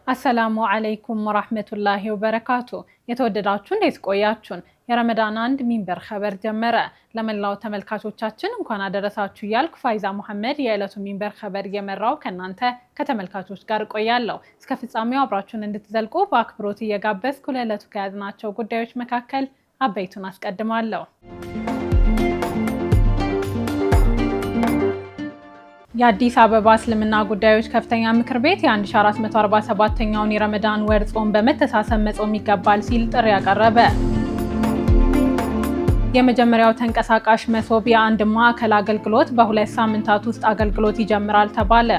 አሰላሙ አለይኩም ወራህመቱላሂ ወበረካቱ። የተወደዳችሁ እንዴት ቆያችሁን? የረመዳን አንድ ሚንበር ኸበር ጀመረ። ለመላው ተመልካቾቻችን እንኳን አደረሳችሁ እያልኩ ፋይዛ መሐመድ የዕለቱ ሚንበር ኸበር እየመራው ከእናንተ ከተመልካቾች ጋር ቆያለሁ። እስከ ፍጻሜው አብራችሁን እንድትዘልቁ በአክብሮት እየጋበዝኩ ለዕለቱ ከያዝናቸው ጉዳዮች መካከል አበይቱን አስቀድማለሁ። የአዲስ አበባ እስልምና ጉዳዮች ከፍተኛ ምክር ቤት የ1447ኛውን የረመዳን ወር ጾም በመተሳሰብ መጾም ይገባል ሲል ጥሪ ያቀረበ። የመጀመሪያው ተንቀሳቃሽ መሶብ የአንድ ማዕከል አገልግሎት በ2 ሳምንታት ውስጥ አገልግሎት ይጀምራል ተባለ።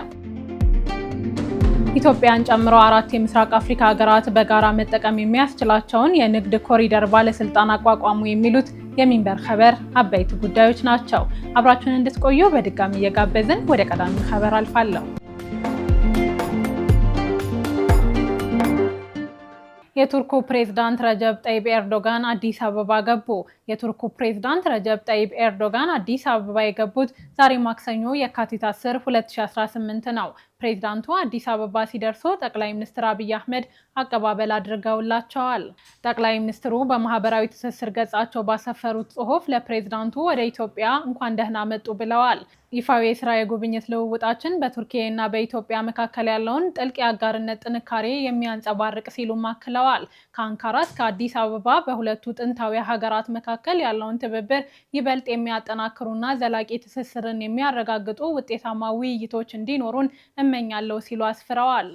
ኢትዮጵያን ጨምሮ 4 የምስራቅ አፍሪካ ሀገራት በጋራ መጠቀም የሚያስችላቸውን የንግድ ኮሪደር ባለስልጣን አቋቋሙ የሚሉት የሚንበር ኸበር አበይት ጉዳዮች ናቸው። አብራችሁን እንድትቆዩ በድጋሚ እየጋበዝን ወደ ቀዳሚው ኸበር አልፋለሁ። የቱርኩ ፕሬዝዳንት ረጀብ ጠይብ ኤርዶጋን አዲስ አበባ ገቡ። የቱርኩ ፕሬዝዳንት ረጀብ ጠይብ ኤርዶጋን አዲስ አበባ የገቡት ዛሬ ማክሰኞ የካቲት 10 2018 ነው። ፕሬዝዳንቱ አዲስ አበባ ሲደርሱ ጠቅላይ ሚኒስትር አብይ አህመድ አቀባበል አድርገውላቸዋል። ጠቅላይ ሚኒስትሩ በማህበራዊ ትስስር ገጻቸው ባሰፈሩት ጽሑፍ ለፕሬዝዳንቱ ወደ ኢትዮጵያ እንኳን ደህና መጡ ብለዋል። ይፋዊ የስራ የጉብኝት ልውውጣችን በቱርኪያና በኢትዮጵያ መካከል ያለውን ጥልቅ የአጋርነት ጥንካሬ የሚያንጸባርቅ ሲሉም አክለዋል። ከአንካራ እስከ አዲስ አበባ በሁለቱ ጥንታዊ ሀገራት መካከል ያለውን ትብብር ይበልጥ የሚያጠናክሩና ዘላቂ ትስስርን የሚያረጋግጡ ውጤታማ ውይይቶች እንዲኖሩን እመኛለሁ ሲሉ አስፍረዋል።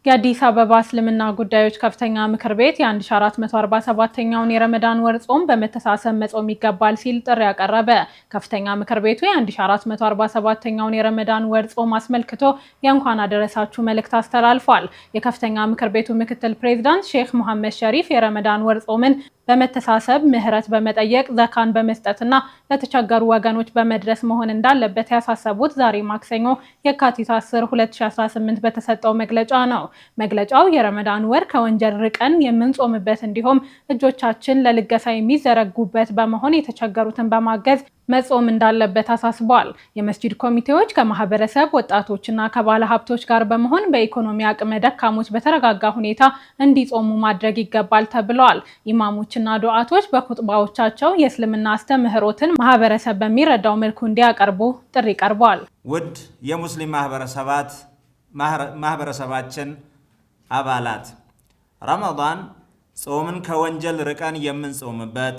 የአዲስ አበባ እስልምና ጉዳዮች ከፍተኛ ምክር ቤት የ1447ኛውን የረመዳን ወር ጾም በመተሳሰብ መጾም ይገባል ሲል ጥሪ ያቀረበ። ከፍተኛ ምክር ቤቱ የ1447ኛውን የረመዳን ወር ጾም አስመልክቶ የእንኳን አደረሳችሁ መልእክት አስተላልፏል። የከፍተኛ ምክር ቤቱ ምክትል ፕሬዝዳንት ሼክ መሐመድ ሸሪፍ የረመዳን ወር ጾምን በመተሳሰብ ምህረት በመጠየቅ ዘካን በመስጠትና ለተቸገሩ ወገኖች በመድረስ መሆን እንዳለበት ያሳሰቡት ዛሬ ማክሰኞ የካቲት 10 2018 በተሰጠው መግለጫ ነው። መግለጫው የረመዳን ወር ከወንጀል ርቀን የምንጾምበት እንዲሁም እጆቻችን ለልገሳ የሚዘረጉበት በመሆን የተቸገሩትን በማገዝ መጾም እንዳለበት አሳስቧል። የመስጂድ ኮሚቴዎች ከማህበረሰብ ወጣቶችና ከባለ ሀብቶች ጋር በመሆን በኢኮኖሚ አቅመ ደካሞች በተረጋጋ ሁኔታ እንዲጾሙ ማድረግ ይገባል ተብሏል። ኢማሞችና ዱዓቶች በኹጥባዎቻቸው የእስልምና አስተምህሮትን ማህበረሰብ በሚረዳው መልኩ እንዲያቀርቡ ጥሪ ቀርቧል። ውድ የሙስሊም ማህበረሰባችን አባላት፣ ረመዳን ጾምን ከወንጀል ርቀን የምንጾምበት፣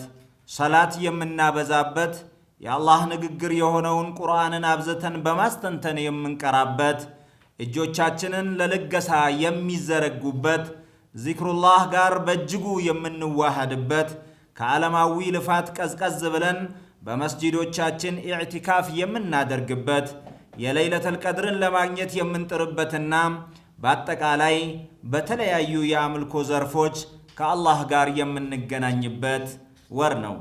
ሰላት የምናበዛበት፣ የአላህ ንግግር የሆነውን ቁርአንን አብዝተን በማስተንተን የምንቀራበት፣ እጆቻችንን ለልገሳ የሚዘረጉበት፣ ዚክሩላህ ጋር በእጅጉ የምንዋሃድበት፣ ከዓለማዊ ልፋት ቀዝቀዝ ብለን በመስጂዶቻችን ኢዕቲካፍ የምናደርግበት፣ የለይለተል ቀድርን ለማግኘት የምንጥርበትና በአጠቃላይ በተለያዩ የአምልኮ ዘርፎች ከአላህ ጋር የምንገናኝበት ወር ነው።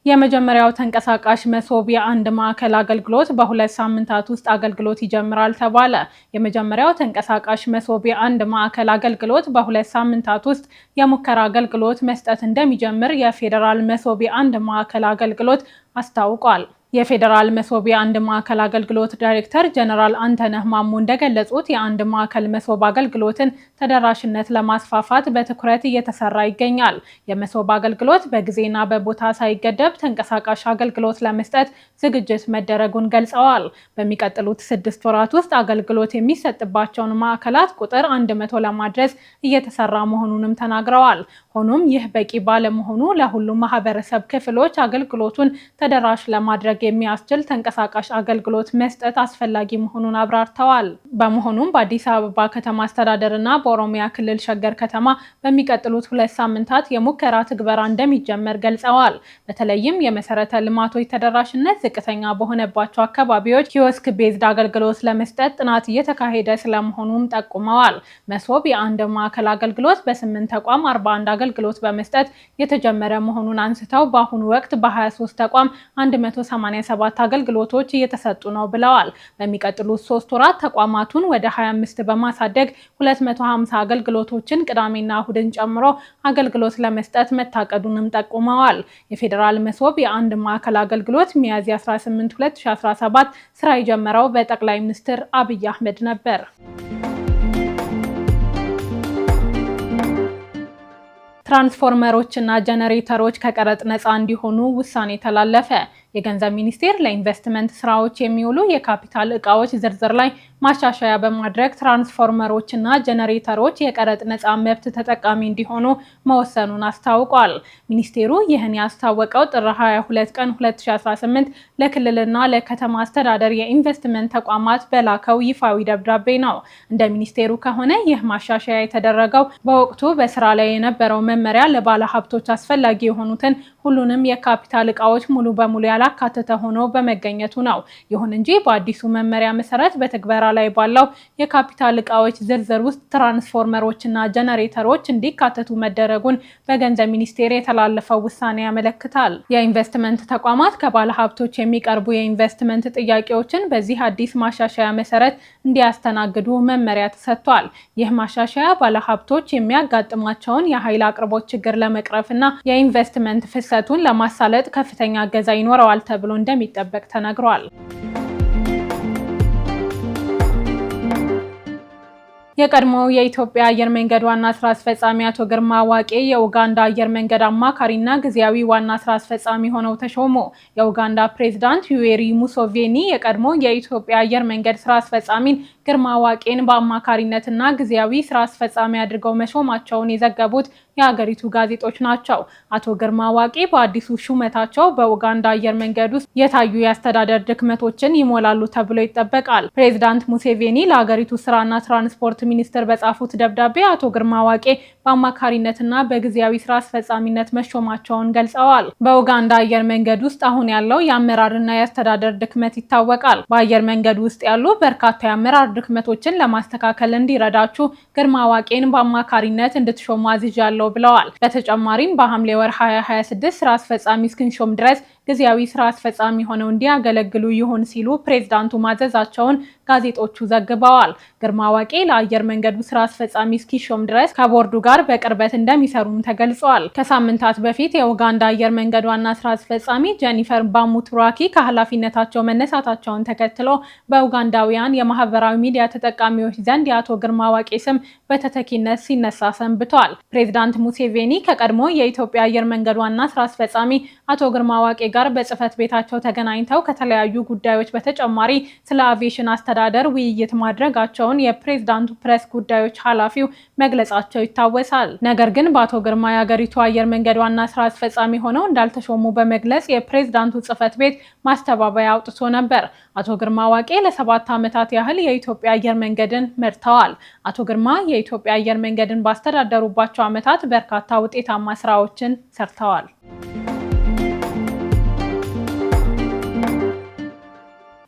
የመጀመሪያው ተንቀሳቃሽ መሶብ የአንድ ማዕከል አገልግሎት በ2 ሳምንታት ውስጥ አገልግሎት ይጀምራል ተባለ። የመጀመሪያው ተንቀሳቃሽ መሶብ የአንድ ማዕከል አገልግሎት በ2 ሳምንታት ውስጥ የሙከራ አገልግሎት መስጠት እንደሚጀምር የፌዴራል መሶብ የአንድ ማዕከል አገልግሎት አስታውቋል። የፌዴራል መሶብ የአንድ ማዕከል አገልግሎት ዳይሬክተር ጀነራል አንተነህ ማሙ እንደገለጹት የአንድ ማዕከል መሶብ አገልግሎትን ተደራሽነት ለማስፋፋት በትኩረት እየተሰራ ይገኛል። የመሶብ አገልግሎት በጊዜና በቦታ ሳይገደብ ተንቀሳቃሽ አገልግሎት ለመስጠት ዝግጅት መደረጉን ገልጸዋል። በሚቀጥሉት 6 ወራት ውስጥ አገልግሎት የሚሰጥባቸውን ማዕከላት ቁጥር 100 ለማድረስ እየተሰራ መሆኑንም ተናግረዋል። ሆኖም ይህ በቂ ባለመሆኑ ለሁሉም ማህበረሰብ ክፍሎች አገልግሎቱን ተደራሽ ለማድረግ የሚያስችል ተንቀሳቃሽ አገልግሎት መስጠት አስፈላጊ መሆኑን አብራርተዋል። በመሆኑም በአዲስ አበባ ከተማ አስተዳደርና በኦሮሚያ ክልል ሸገር ከተማ በሚቀጥሉት 2 ሳምንታት የሙከራ ትግበራ እንደሚጀመር ገልጸዋል። በተለይም የመሰረተ ልማቶች ተደራሽነት ዝቅተኛ በሆነባቸው አካባቢዎች ኪዮስክ ቤዝድ አገልግሎት ለመስጠት ጥናት እየተካሄደ ስለመሆኑም ጠቁመዋል። መሶብ የአንድ ማዕከል አገልግሎት በ8 ተቋም 41 አገልግሎት በመስጠት የተጀመረ መሆኑን አንስተው በአሁኑ ወቅት በ23 ተቋም 180 87 አገልግሎቶች እየተሰጡ ነው ብለዋል። በሚቀጥሉት 3 ወራት ተቋማቱን ወደ 25 በማሳደግ 250 አገልግሎቶችን ቅዳሜና እሁድን ጨምሮ አገልግሎት ለመስጠት መታቀዱንም ጠቁመዋል። የፌዴራል መሶብ የአንድ ማዕከል አገልግሎት ሚያዝያ 18 2017 ስራ የጀመረው በጠቅላይ ሚኒስትር አብይ አህመድ ነበር። ትራንስፎርመሮችና ጀነሬተሮች ከቀረጥ ነፃ እንዲሆኑ ውሳኔ ተላለፈ። የገንዘብ ሚኒስቴር ለኢንቨስትመንት ስራዎች የሚውሉ የካፒታል እቃዎች ዝርዝር ላይ ማሻሻያ በማድረግ ትራንስፎርመሮችና ጀነሬተሮች የቀረጥ ነፃ መብት ተጠቃሚ እንዲሆኑ መወሰኑን አስታውቋል። ሚኒስቴሩ ይህን ያስታወቀው ጥር 22 ቀን 2018 ለክልልና ለከተማ አስተዳደር የኢንቨስትመንት ተቋማት በላከው ይፋዊ ደብዳቤ ነው። እንደ ሚኒስቴሩ ከሆነ ይህ ማሻሻያ የተደረገው በወቅቱ በስራ ላይ የነበረው መመሪያ ለባለ ሀብቶች አስፈላጊ የሆኑትን ሁሉንም የካፒታል እቃዎች ሙሉ በሙሉ ያላካተተ ሆኖ በመገኘቱ ነው። ይሁን እንጂ በአዲሱ መመሪያ መሰረት በትግበራ ላይ ባለው የካፒታል እቃዎች ዝርዝር ውስጥ ትራንስፎርመሮችና ጀነሬተሮች እንዲካተቱ መደረጉን በገንዘብ ሚኒስቴር የተላለፈው ውሳኔ ያመለክታል። የኢንቨስትመንት ተቋማት ከባለ ሀብቶች የሚቀርቡ የኢንቨስትመንት ጥያቄዎችን በዚህ አዲስ ማሻሻያ መሰረት እንዲያስተናግዱ መመሪያ ተሰጥቷል። ይህ ማሻሻያ ባለ ሀብቶች የሚያጋጥሟቸውን የኃይል አቅርቦት ችግር ለመቅረፍና የኢንቨስትመንት ፍሰቱን ለማሳለጥ ከፍተኛ እገዛ ይኖረዋል ተብሎ እንደሚጠበቅ ተነግሯል። የቀድሞው የኢትዮጵያ አየር መንገድ ዋና ስራ አስፈጻሚ አቶ ግርማ ዋቄ የኡጋንዳ አየር መንገድ አማካሪና ጊዜያዊ ዋና ስራ አስፈጻሚ ሆነው ተሾሙ። የኡጋንዳ ፕሬዝዳንት ዩዌሪ ሙሴቬኒ የቀድሞው የኢትዮጵያ አየር መንገድ ስራ አስፈጻሚን ግርማ ዋቄን በአማካሪነትና ጊዜያዊ ስራ አስፈጻሚ አድርገው መሾማቸውን የዘገቡት የሀገሪቱ ጋዜጦች ናቸው። አቶ ግርማ ዋቄ በአዲሱ ሹመታቸው በኡጋንዳ አየር መንገድ ውስጥ የታዩ የአስተዳደር ድክመቶችን ይሞላሉ ተብሎ ይጠበቃል። ፕሬዝዳንት ሙሴቬኒ ለሀገሪቱ ስራና ትራንስፖርት ሚኒስትር በጻፉት ደብዳቤ አቶ ግርማ ዋቄ በአማካሪነትና በጊዜያዊ ስራ አስፈጻሚነት መሾማቸውን ገልጸዋል። በኡጋንዳ አየር መንገድ ውስጥ አሁን ያለው የአመራርና የአስተዳደር ድክመት ይታወቃል። በአየር መንገድ ውስጥ ያሉ በርካታ የአመራር ድክመቶችን ለማስተካከል እንዲረዳችሁ ግርማ ዋቄን በአማካሪነት እንድትሾሙ አዝዣለሁ ብለዋል። በተጨማሪም በሐምሌ ወር 2026 ስራ አስፈጻሚ እስክንሾም ድረስ ጊዜያዊ ስራ አስፈጻሚ ሆነው እንዲያገለግሉ ይሁን ሲሉ ፕሬዝዳንቱ ማዘዛቸውን ጋዜጦቹ ዘግበዋል። ግርማ ዋቄ ለአየር መንገዱ ስራ አስፈጻሚ እስኪሾም ድረስ ከቦርዱ ጋር በቅርበት እንደሚሰሩም ተገልጿል። ከሳምንታት በፊት የኡጋንዳ አየር መንገድ ዋና ስራ አስፈጻሚ ጄኒፈር ባሙቱራኪ ከኃላፊነታቸው መነሳታቸውን ተከትሎ በኡጋንዳውያን የማህበራዊ ሚዲያ ተጠቃሚዎች ዘንድ የአቶ ግርማ ዋቄ ስም በተተኪነት ሲነሳ ሰንብቷል። ፕሬዝዳንት ሙሴቬኒ ከቀድሞ የኢትዮጵያ አየር መንገድ ዋና ስራ አስፈጻሚ አቶ ግርማ ዋቄ ጋር በጽህፈት ቤታቸው ተገናኝተው ከተለያዩ ጉዳዮች በተጨማሪ ስለ አቪዬሽን አስተዳደር ውይይት ማድረጋቸውን የፕሬዝዳንቱ ፕሬስ ጉዳዮች ኃላፊው መግለጻቸው ይታወሳል። ነገር ግን በአቶ ግርማ የሀገሪቱ አየር መንገድ ዋና ስራ አስፈጻሚ ሆነው እንዳልተሾሙ በመግለጽ የፕሬዝዳንቱ ጽህፈት ቤት ማስተባበያ አውጥቶ ነበር። አቶ ግርማ ዋቄ ለ7 ዓመታት ያህል የኢትዮጵያ አየር መንገድን መርተዋል። አቶ ግርማ የኢትዮጵያ አየር መንገድን ባስተዳደሩባቸው ዓመታት በርካታ ውጤታማ ስራዎችን ሰርተዋል።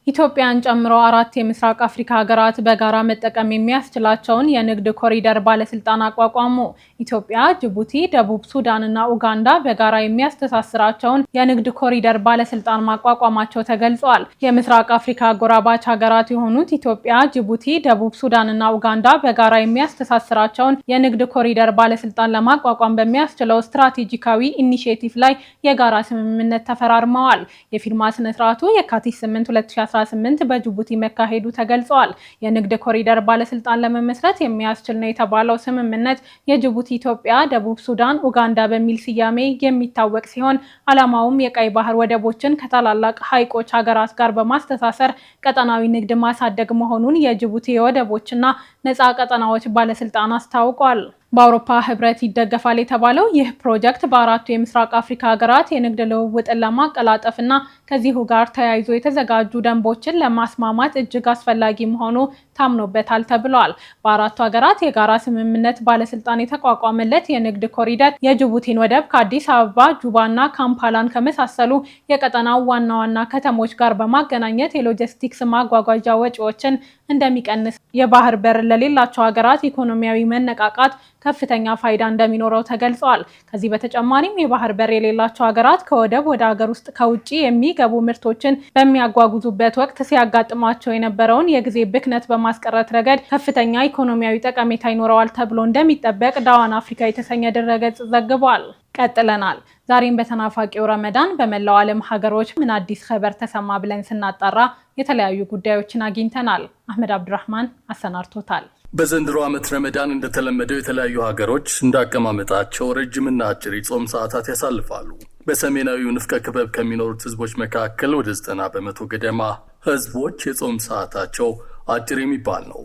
ኢትዮጵያን ጨምሮ 4 የምስራቅ አፍሪካ ሀገራት በጋራ መጠቀም የሚያስችላቸውን የንግድ ኮሪደር ባለስልጣን አቋቋሙ። ኢትዮጵያ፣ ጅቡቲ፣ ደቡብ ሱዳን እና ኡጋንዳ በጋራ የሚያስተሳስራቸውን የንግድ ኮሪደር ባለስልጣን ማቋቋማቸው ተገልጿል። የምስራቅ አፍሪካ አጎራባች ሀገራት የሆኑት ኢትዮጵያ፣ ጅቡቲ፣ ደቡብ ሱዳን እና ኡጋንዳ በጋራ የሚያስተሳስራቸውን የንግድ ኮሪደር ባለስልጣን ለማቋቋም በሚያስችለው ስትራቴጂካዊ ኢኒሼቲቭ ላይ የጋራ ስምምነት ተፈራርመዋል። የፊርማ ስነስርዓቱ የካቲት 8 2018 በጅቡቲ መካሄዱ ተገልጿል። የንግድ ኮሪደር ባለስልጣን ለመመስረት የሚያስችል ነው የተባለው ስምምነት የጅቡቲ፣ ኢትዮጵያ፣ ደቡብ ሱዳን፣ ኡጋንዳ በሚል ስያሜ የሚታወቅ ሲሆን ዓላማውም የቀይ ባህር ወደቦችን ከታላላቅ ሐይቆች ሀገራት ጋር በማስተሳሰር ቀጠናዊ ንግድ ማሳደግ መሆኑን የጅቡቲ የወደቦችና ነፃ ቀጠናዎች ባለስልጣን አስታውቋል። በአውሮፓ ህብረት ይደገፋል የተባለው ይህ ፕሮጀክት በ4ቱ የምስራቅ አፍሪካ ሀገራት የንግድ ልውውጥን ለማቀላጠፍና ከዚሁ ጋር ተያይዞ የተዘጋጁ ደንቦችን ለማስማማት እጅግ አስፈላጊ መሆኑ ታምኖበታል ተብሏል። በ4ቱ ሀገራት የጋራ ስምምነት ባለስልጣን የተቋቋመለት የንግድ ኮሪደር የጅቡቲን ወደብ ከአዲስ አበባ፣ ጁባና ካምፓላን ከመሳሰሉ የቀጠናው ዋና ዋና ከተሞች ጋር በማገናኘት የሎጂስቲክስ ማጓጓዣ ወጪዎችን እንደሚቀንስ፣ የባህር በር ለሌላቸው ሀገራት ኢኮኖሚያዊ መነቃቃት ከፍተኛ ፋይዳ እንደሚኖረው ተገልጿል። ከዚህ በተጨማሪም የባህር በር የሌላቸው ሀገራት ከወደብ ወደ ሀገር ውስጥ ከውጪ የሚገቡ ምርቶችን በሚያጓጉዙበት ወቅት ሲያጋጥማቸው የነበረውን የጊዜ ብክነት በማስቀረት ረገድ ከፍተኛ ኢኮኖሚያዊ ጠቀሜታ ይኖረዋል ተብሎ እንደሚጠበቅ ዳዋን አፍሪካ የተሰኘ ድረገጽ ዘግቧል። ቀጥለናል። ዛሬም በተናፋቂው ረመዳን በመላው ዓለም ሀገሮች ምን አዲስ ኸበር ተሰማ ብለን ስናጣራ የተለያዩ ጉዳዮችን አግኝተናል። አህመድ አብዱራህማን አሰናድቶታል። በዘንድሮ ዓመት ረመዳን እንደተለመደው የተለያዩ ሀገሮች እንዳቀማመጣቸው ረጅምና አጭር የጾም ሰዓታት ያሳልፋሉ። በሰሜናዊው ንፍቀ ክበብ ከሚኖሩት ህዝቦች መካከል ወደ 90% ገደማ ህዝቦች የጾም ሰዓታቸው አጭር የሚባል ነው።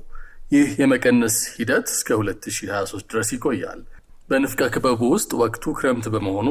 ይህ የመቀነስ ሂደት እስከ 2023 ድረስ ይቆያል። በንፍቀ ክበቡ ውስጥ ወቅቱ ክረምት በመሆኑ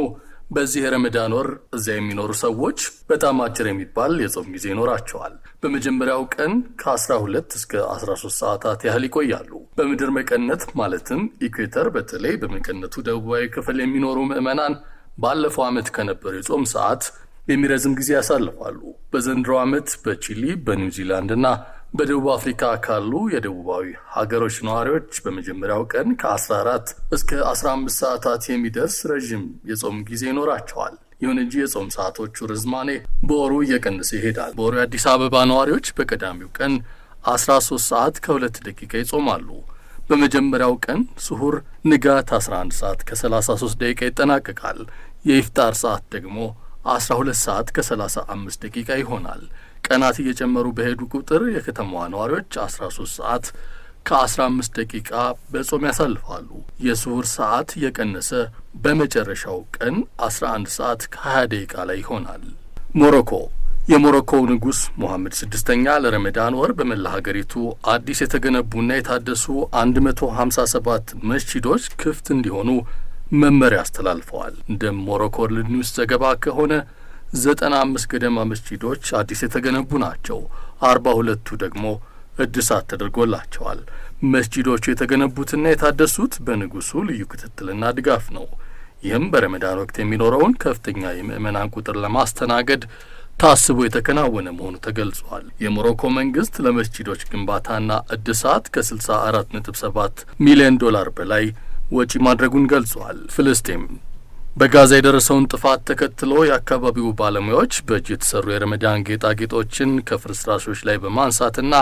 በዚህ የረመዳን ወር እዚያ የሚኖሩ ሰዎች በጣም አጭር የሚባል የጾም ጊዜ ይኖራቸዋል። በመጀመሪያው ቀን ከ12 እስከ 13 ሰዓታት ያህል ይቆያሉ። በምድር መቀነት ማለትም ኢኩዌተር በተለይ በመቀነቱ ደቡባዊ ክፍል የሚኖሩ ምዕመናን ባለፈው ዓመት ከነበሩ የጾም ሰዓት የሚረዝም ጊዜ ያሳልፋሉ። በዘንድሮ ዓመት በቺሊ፣ በኒውዚላንድ እና በደቡብ አፍሪካ ካሉ የደቡባዊ ሀገሮች ነዋሪዎች በመጀመሪያው ቀን ከ14 እስከ 15 ሰዓታት የሚደርስ ረዥም የጾም ጊዜ ይኖራቸዋል። ይሁን እንጂ የጾም ሰዓቶቹ ርዝማኔ በወሩ እየቀነሰ ይሄዳል። በወሩ የአዲስ አበባ ነዋሪዎች በቀዳሚው ቀን 13 ሰዓት ከ2 ደቂቃ ይጾማሉ። በመጀመሪያው ቀን ስሁር ንጋት 11 ሰዓት ከ33 ደቂቃ ይጠናቀቃል። የኢፍጣር ሰዓት ደግሞ 12 ሰዓት ከ35 ደቂቃ ይሆናል። ቀናት እየጨመሩ በሄዱ ቁጥር የከተማዋ ነዋሪዎች 13 ሰዓት ከ15 ደቂቃ በጾም ያሳልፋሉ። የስሁር ሰዓት የቀነሰ በመጨረሻው ቀን 11 ሰዓት ከ20 ደቂቃ ላይ ይሆናል። ሞሮኮ የሞሮኮው ንጉሥ ሙሐመድ ስድስተኛ ለረመዳን ወር በመላ ሀገሪቱ አዲስ የተገነቡና የታደሱ 157 መስጂዶች ክፍት እንዲሆኑ መመሪያ አስተላልፈዋል። እንደ ሞሮኮ ወርልድ ኒውስ ዘገባ ከሆነ 95 ገደማ መስጂዶች አዲስ የተገነቡ ናቸው። 42ቱ ደግሞ እድሳት ተደርጎላቸዋል። መስጂዶቹ የተገነቡትና የታደሱት በንጉሱ ልዩ ክትትልና ድጋፍ ነው። ይህም በረመዳን ወቅት የሚኖረውን ከፍተኛ የምዕመናን ቁጥር ለማስተናገድ ታስቦ የተከናወነ መሆኑ ተገልጿል። የሞሮኮ መንግስት ለመስጂዶች ግንባታና እድሳት ከ64.7 ሚሊዮን ዶላር በላይ ወጪ ማድረጉን ገልጿል። ፍልስጤም በጋዛ የደረሰውን ጥፋት ተከትሎ የአካባቢው ባለሙያዎች በእጅ የተሰሩ የረመዳን ጌጣጌጦችን ከፍርስራሾች ላይ በማንሳትና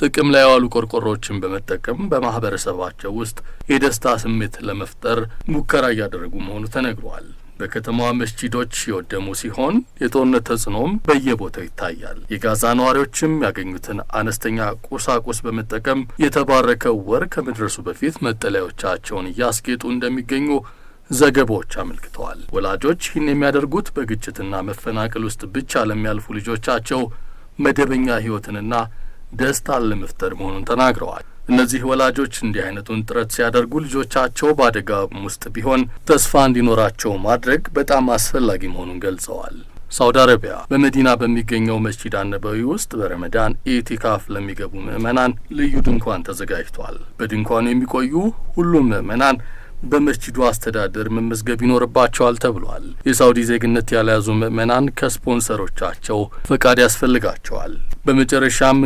ጥቅም ላይ የዋሉ ቆርቆሮችን በመጠቀም በማህበረሰባቸው ውስጥ የደስታ ስሜት ለመፍጠር ሙከራ እያደረጉ መሆኑ ተነግሯል። በከተማዋ መስጂዶች የወደሙ ሲሆን የጦርነት ተጽዕኖም በየቦታው ይታያል። የጋዛ ነዋሪዎችም ያገኙትን አነስተኛ ቁሳቁስ በመጠቀም የተባረከው ወር ከመድረሱ በፊት መጠለያዎቻቸውን እያስጌጡ እንደሚገኙ ዘገባዎች አመልክተዋል። ወላጆች ይህን የሚያደርጉት በግጭትና መፈናቀል ውስጥ ብቻ ለሚያልፉ ልጆቻቸው መደበኛ ህይወትንና ደስታን ለመፍጠር መሆኑን ተናግረዋል። እነዚህ ወላጆች እንዲህ አይነቱን ጥረት ሲያደርጉ ልጆቻቸው በአደጋ ውስጥ ቢሆን ተስፋ እንዲኖራቸው ማድረግ በጣም አስፈላጊ መሆኑን ገልጸዋል። ሳውዲ አረቢያ በመዲና በሚገኘው መስጂድ አነበዊ ውስጥ በረመዳን ኢቲካፍ ለሚገቡ ምዕመናን ልዩ ድንኳን ተዘጋጅቷል። በድንኳኑ የሚቆዩ ሁሉም ምዕመናን በመስጂዱ አስተዳደር መመዝገብ ይኖርባቸዋል ተብሏል። የሳውዲ ዜግነት ያልያዙ ምዕመናን ከስፖንሰሮቻቸው ፈቃድ ያስፈልጋቸዋል። በመጨረሻም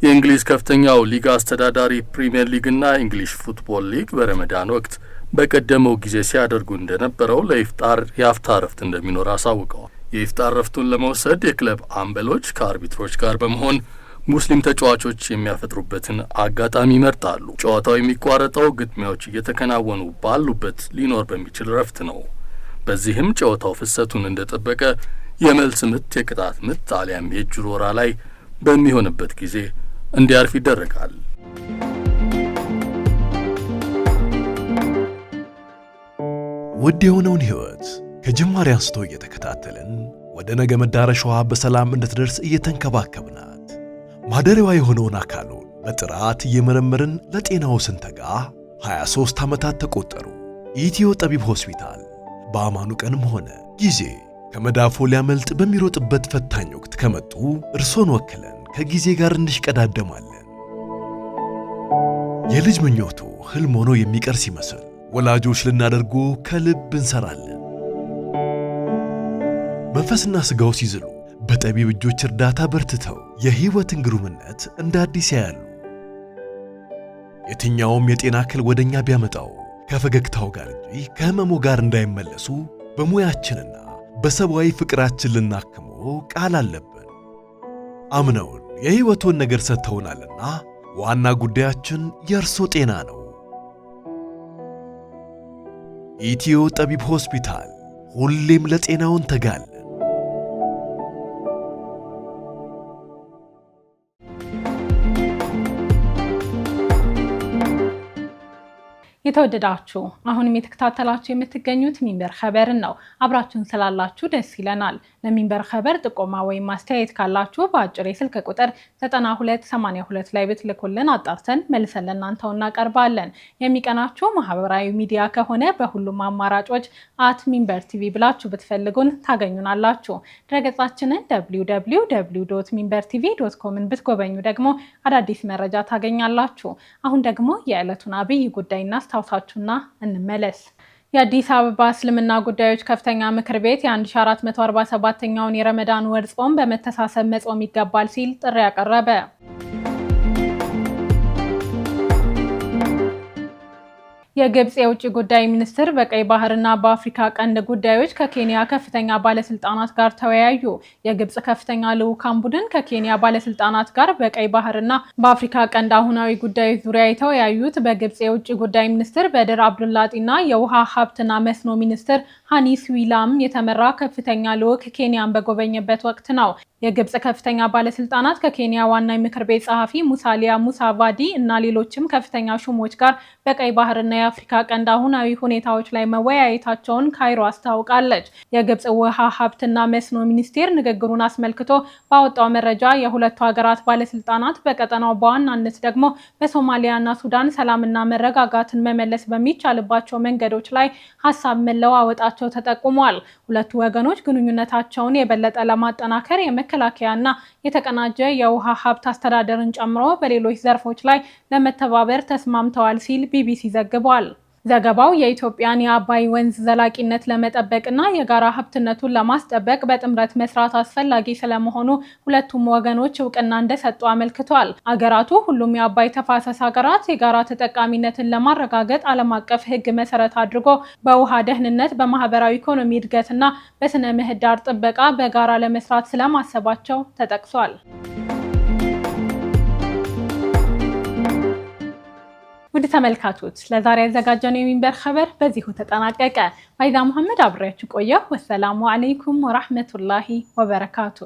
የእንግሊዝ ከፍተኛው ሊግ አስተዳዳሪ ፕሪሚየር ሊግና እንግሊሽ ፉትቦል ሊግ በረመዳን ወቅት በቀደመው ጊዜ ሲያደርጉ እንደነበረው ለኢፍጣር የአፍታ ረፍት እንደሚኖር አሳውቀዋል። የኢፍጣር ረፍቱን ለመውሰድ የክለብ አምበሎች ከአርቢትሮች ጋር በመሆን ሙስሊም ተጫዋቾች የሚያፈጥሩበትን አጋጣሚ ይመርጣሉ። ጨዋታው የሚቋረጠው ግጥሚያዎች እየተከናወኑ ባሉበት ሊኖር በሚችል ረፍት ነው። በዚህም ጨዋታው ፍሰቱን እንደጠበቀ የመልስ ምት፣ የቅጣት ምት አሊያም የእጅ ሮራ ላይ በሚሆንበት ጊዜ እንዲያርፍ ይደረጋል። ውድ የሆነውን ህይወት ከጅማሬ አንስቶ እየተከታተልን ወደ ነገ መዳረሻዋ በሰላም እንድትደርስ እየተንከባከብናት ማደሪያዋ የሆነውን አካሉን በጥራት እየመረመርን ለጤናው ስንተጋ 23 ዓመታት ተቆጠሩ። ኢትዮ ጠቢብ ሆስፒታል በአማኑ ቀንም ሆነ ጊዜ ከመዳፎ ሊያመልጥ በሚሮጥበት ፈታኝ ወቅት ከመጡ እርሶን ወክለን ከጊዜ ጋር እንሽቀዳደማለን። የልጅ ምኞቱ ህልም ሆኖ የሚቀር ሲመስል ወላጆች ልናደርጉ ከልብ እንሰራለን። መንፈስና ስጋው ሲዝሉ በጠቢብ እጆች እርዳታ በርትተው የህይወትን ግሩምነት እንደ አዲስ ያያሉ። የትኛውም የጤና እክል ወደኛ ቢያመጣው ከፈገግታው ጋር እንጂ ከህመሙ ጋር እንዳይመለሱ በሙያችንና በሰብአዊ ፍቅራችን ልናክመው ቃል አለብን። አምነውን የህይወቱን ነገር ሰጥተውናልና ዋና ጉዳያችን የእርሶ ጤና ነው። ኢትዮ ጠቢብ ሆስፒታል ሁሌም ለጤናው እንተጋለን። የተወደዳችሁ አሁንም የተከታተላችሁ የምትገኙት ሚንበር ኸበርን ነው። አብራችሁን ስላላችሁ ደስ ይለናል። ለሚንበር ኸበር ጥቆማ ወይም ማስተያየት ካላችሁ በአጭር የስልክ ቁጥር 9282 ላይ ብትልኩልን አጣርተን መልሰን ለእናንተው እናቀርባለን። የሚቀናችሁ ማህበራዊ ሚዲያ ከሆነ በሁሉም አማራጮች @ሚንበር ቲቪ ብላችሁ ብትፈልጉን ታገኙናላችሁ። ድረገጻችንን www.minbertv.com ብትጎበኙ ደግሞ አዳዲስ መረጃ ታገኛላችሁ። አሁን ደግሞ የዕለቱን አብይ ጉዳይና ታውሳችሁና እንመለስ። የአዲስ አበባ እስልምና ጉዳዮች ከፍተኛ ምክር ቤት የ1447ኛውን የረመዳን ወር ጾም በመተሳሰብ መጾም ይገባል ሲል ጥሪ ያቀረበ። የግብጽ የውጭ ጉዳይ ሚኒስትር በቀይ ባህርና በአፍሪካ ቀንድ ጉዳዮች ከኬንያ ከፍተኛ ባለስልጣናት ጋር ተወያዩ። የግብጽ ከፍተኛ ልዑካን ቡድን ከኬንያ ባለስልጣናት ጋር በቀይ ባህርና በአፍሪካ ቀንድ አሁናዊ ጉዳዮች ዙሪያ የተወያዩት በግብጽ የውጭ ጉዳይ ሚኒስትር በድር አብዱላጢና የውሃ ሀብትና መስኖ ሚኒስትር ሃኒስ ዊላም የተመራ ከፍተኛ ልዑክ ኬንያን በጎበኘበት ወቅት ነው። የግብጽ ከፍተኛ ባለስልጣናት ከኬንያ ዋና ምክር ቤት ጸሐፊ ሙሳሊያ ሙሳቫዲ እና ሌሎችም ከፍተኛ ሹሞች ጋር በቀይ ባህርና የአፍሪካ ቀንድ አሁናዊ ሁኔታዎች ላይ መወያየታቸውን ካይሮ አስታውቃለች። የግብጽ ውሃ ሀብትና መስኖ ሚኒስቴር ንግግሩን አስመልክቶ ባወጣው መረጃ የሁለቱ ሀገራት ባለስልጣናት በቀጠናው በዋናነት ደግሞ በሶማሊያና ሱዳን ሰላምና መረጋጋትን መመለስ በሚቻልባቸው መንገዶች ላይ ሀሳብ መለዋወጣቸው ተጠቁሟል። ሁለቱ ወገኖች ግንኙነታቸውን የበለጠ ለማጠናከር የመከላከያና የተቀናጀ የውሃ ሀብት አስተዳደርን ጨምሮ በሌሎች ዘርፎች ላይ ለመተባበር ተስማምተዋል ሲል ቢቢሲ ዘግቧል። ዘገባው የኢትዮጵያን የአባይ ወንዝ ዘላቂነት ለመጠበቅና የጋራ ሀብትነቱን ለማስጠበቅ በጥምረት መስራት አስፈላጊ ስለመሆኑ ሁለቱም ወገኖች እውቅና እንደሰጡ አመልክቷል። አገራቱ ሁሉም የአባይ ተፋሰስ ሀገራት የጋራ ተጠቃሚነትን ለማረጋገጥ ዓለም አቀፍ ሕግ መሰረት አድርጎ በውሃ ደህንነት፣ በማህበራዊ ኢኮኖሚ እድገትና በስነ ምህዳር ጥበቃ በጋራ ለመስራት ስለማሰባቸው ተጠቅሷል። ውድ ተመልካቾች ለዛሬ ያዘጋጀነው የሚንበር ኸበር በዚሁ ተጠናቀቀ። ፋይዛ መሐመድ አብሬያችሁ ቆየሁ። ወሰላሙ አለይኩም ወራህመቱላሂ ወበረካቱ።